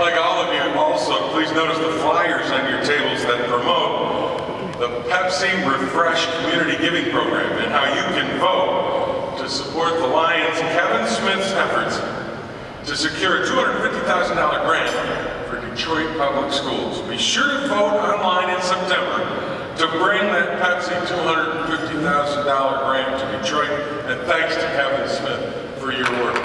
Like all of you, also, please notice the flyers on your tables that promote the Pepsi Refresh Community Giving Program and how you can vote to support the Lions' Kevin Smith's efforts to secure a $250,000 grant for Detroit public schools. Be sure to vote online in September to bring that Pepsi $250,000 grant to Detroit, and thanks to Kevin Smith for your work.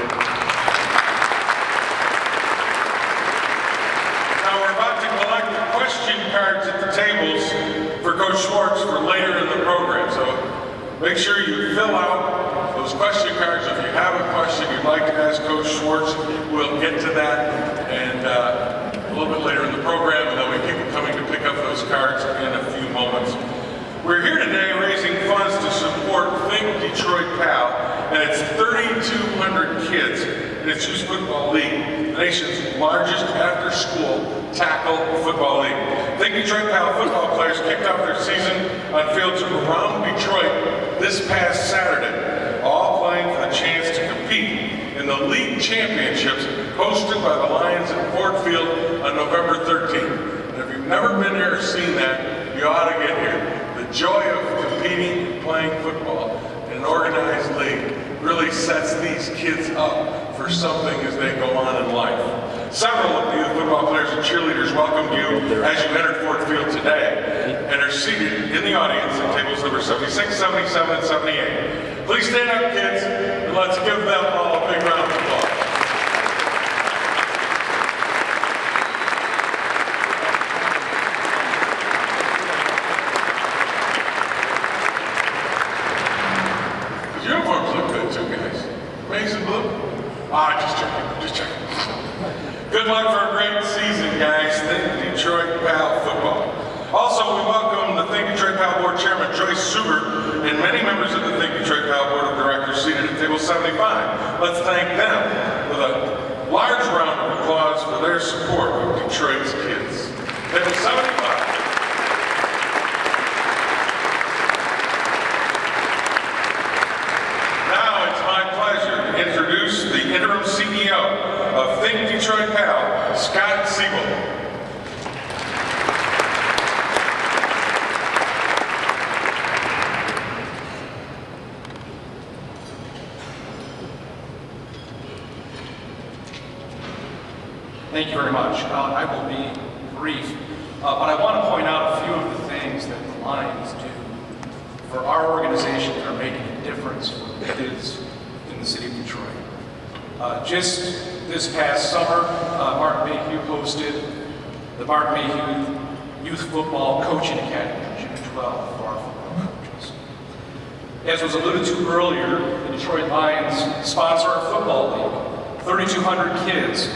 Now we're about to collect the question cards at the tables for Coach Schwartz for later in the program, so make sure you fill out those question cards. If you have a question you'd like to ask Coach Schwartz, we'll get to that and a little bit later in the program, and there'll be people coming to pick up those cards in a few moments. We're here today raising funds to support Think Detroit PAL and its 3,200 kids in its youth football league, the nation's largest after-school tackle football league. Think Detroit PAL football players kicked off their season on fields around Detroit this past Saturday, all playing for the chance to compete in the league championships hosted by the Lions at Ford Field on November 13th. And if you've never been there or seen that, you ought to get here. The joy of competing and playing football in an organized league really sets these kids up for something as they go on in life. Several of the youth football players and cheerleaders welcomed you as you entered Ford Field today and are seated in the audience at tables number 76, 77, and 78. Please stand up, kids, and let's give them all a big round of applause. Good luck for a great season, guys. Think Detroit PAL football. Also, we welcome the Think Detroit PAL Board Chairman Joyce Suber and many members of the Think Detroit PAL Board of Directors seated at table 75. Let's thank them with a large round of applause for their support of Detroit's kids. Table 75. Introduce the Interim CEO of Think Detroit PAL, Scott Seabolt. Thank you very much. I will be brief, but I want to point out a few of the things that the Lions do for our organization that are making a difference for the kids in the city of Detroit. Just this past summer, Martin Mayhew hosted the Martin Mayhew Youth Football Coaching Academy on June 12th for our football coaches. As was alluded to earlier, the Detroit Lions sponsor our football league, 3,200 kids,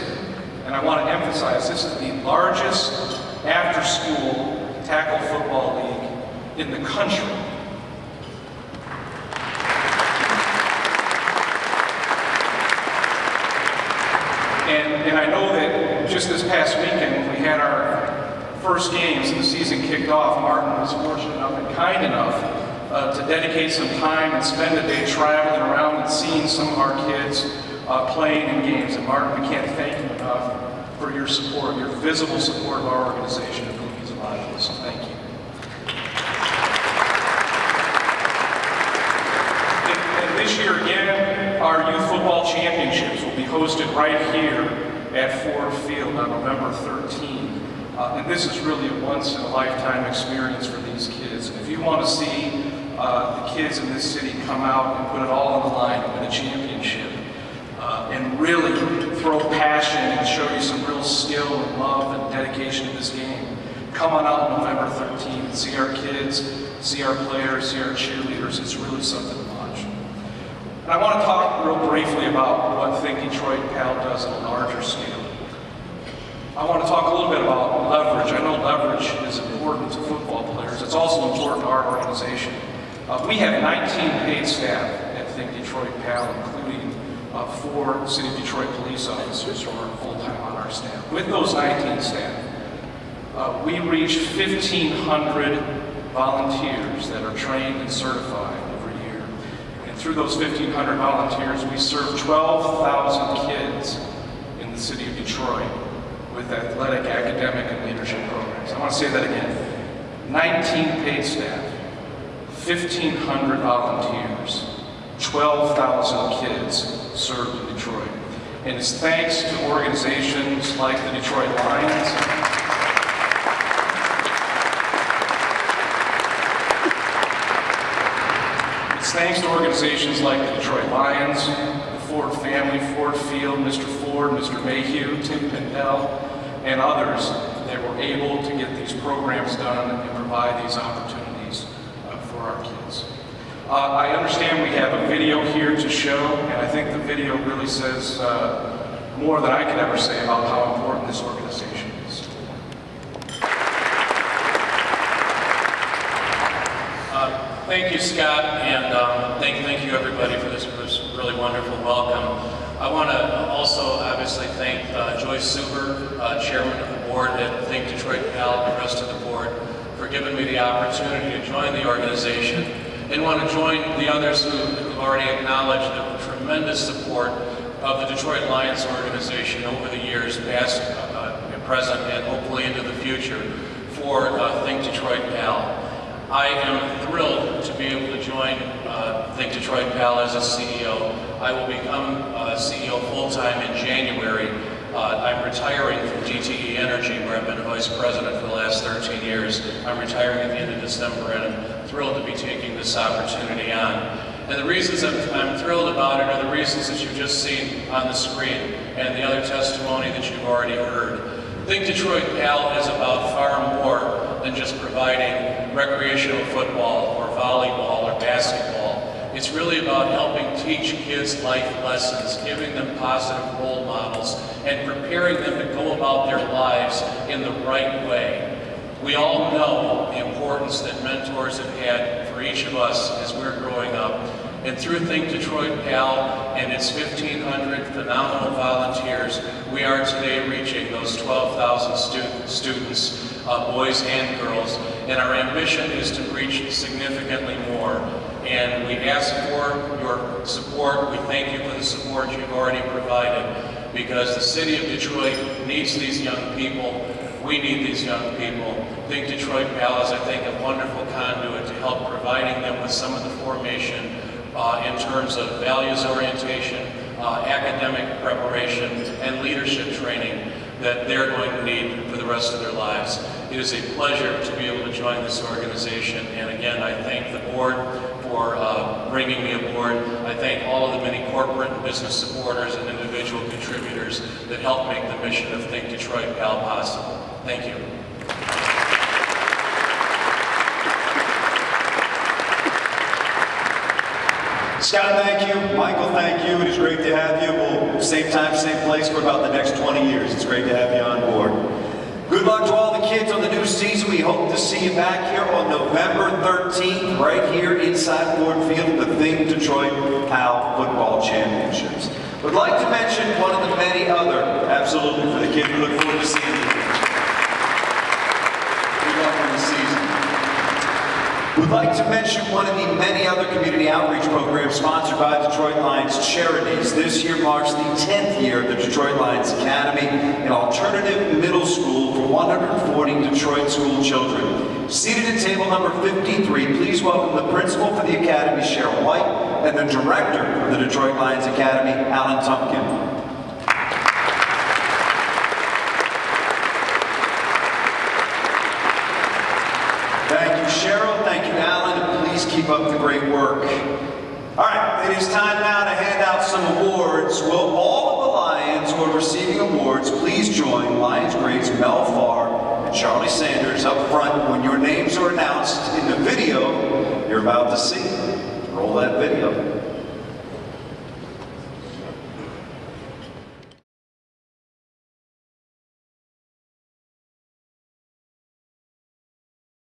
and I want to emphasize this is the largest after-school tackle football league in the country. And I know that just this past weekend, we had our first games and the season kicked off. Martin was fortunate enough and kind enough to dedicate some time and spend a day traveling around and seeing some of our kids playing in games. And Martin, we can't thank you enough for your support, your visible support of our organization. It really means a lot to us, so thank you. And this year again, our youth football championships will be hosted right here at Ford Field on November 13th. And this is really a once-in-a-lifetime experience for these kids. And if you want to see the kids in this city come out and put it all on the line and win a championship, and really throw passion and show you some real skill and love and dedication to this game, come on out on November 13th and see our kids, see our players, see our cheerleaders. It's really something to watch. And I want to talk real briefly about what Think Detroit PAL does on a larger scale. I want to talk a little bit about leverage. I know leverage is important to football players. It's also important to our organization. We have 19 paid staff at Think Detroit PAL, including 4 City of Detroit police officers who are full-time on our staff. With those 19 staff, we reach 1,500 volunteers that are trained and certified every year. And through those 1,500 volunteers, we serve 12,000 kids in the city of Detroit with athletic, academic, and leadership programs. I want to say that again. 19 paid staff, 1,500 volunteers, 12,000 kids served in Detroit. And it's thanks to organizations like the Detroit Lions, thanks to organizations like the Detroit Lions, the Ford family, Ford Field, Mr. Ford, Mr. Mayhew, Tim Pendell, and others that were able to get these programs done and provide these opportunities for our kids. I understand we have a video here to show, and I think the video really says more than I could ever say about how important this organization is. Thank you, Scott, and thank you everybody for this really wonderful welcome. I want to also obviously thank Joyce Suber, Chairman of the Board at Think Detroit PAL, and the rest of the Board for giving me the opportunity to join the organization, and want to join the others who've already acknowledged the tremendous support of the Detroit Lions organization over the years, past, present, and hopefully into the future for Think Detroit PAL. I am thrilled to be able to join Think Detroit PAL as a CEO. I will become CEO full-time in January. I'm retiring from D.E.C Energy, where I've been a vice president for the last 13 years. I'm retiring at the end of December, and I'm thrilled to be taking this opportunity on. And the reasons I'm thrilled about it are the reasons that you've just seen on the screen and the other testimony that you've already heard. Think Detroit PAL is about far more than just providing recreational football or volleyball or basketball. It's really about helping teach kids life lessons, giving them positive role models, and preparing them to go about their lives in the right way. We all know the importance that mentors have had for each of us as we're growing up. And through Think Detroit PAL and its 1,500 phenomenal volunteers, we are today reaching those 12,000 students, boys and girls, and our ambition is to reach significantly more. And we ask for your support. We thank you for the support you've already provided, because the city of Detroit needs these young people. We need these young people. Think Detroit PAL is, I think, a wonderful conduit to help providing them with some of the formation in terms of values orientation, academic preparation, and leadership training that they're going to need for the rest of their lives. It is a pleasure to be able to join this organization, and again, I thank the board for bringing me aboard. I thank all of the many corporate and business supporters and individual contributors that help make the mission of Think Detroit PAL possible. Thank you. Scott, thank you. Michael, thank you. It is great to have you. We'll same time, same place for about the next 20 years. It's great to have you on board. Good luck to all the kids on the new season. We hope to see you back here on November 13th, right here inside Ford Field, the Think Detroit PAL Football Championships. Would like to mention one of the many other, absolutely, for the kids. We look forward to seeing you. Good luck in the season. We'd like to mention one of the many other community outreach programs sponsored by Detroit Lions Charities. This year marks the 10th year of the Detroit Lions Academy, an alternative middle school for 140 Detroit school children. Seated at table number 53, please welcome the principal for the Academy, Cheryl White, and the director of the Detroit Lions Academy, Alan Tumpkin. Thank you, Cheryl. Thank you, Alan. And please keep up the great work. All right, it is time now to hand out some awards. Will all of the Lions who are receiving awards please join Lions greats Mel Farr and Charlie Sanders up front when your names are announced in the video you're about to see. Roll that video.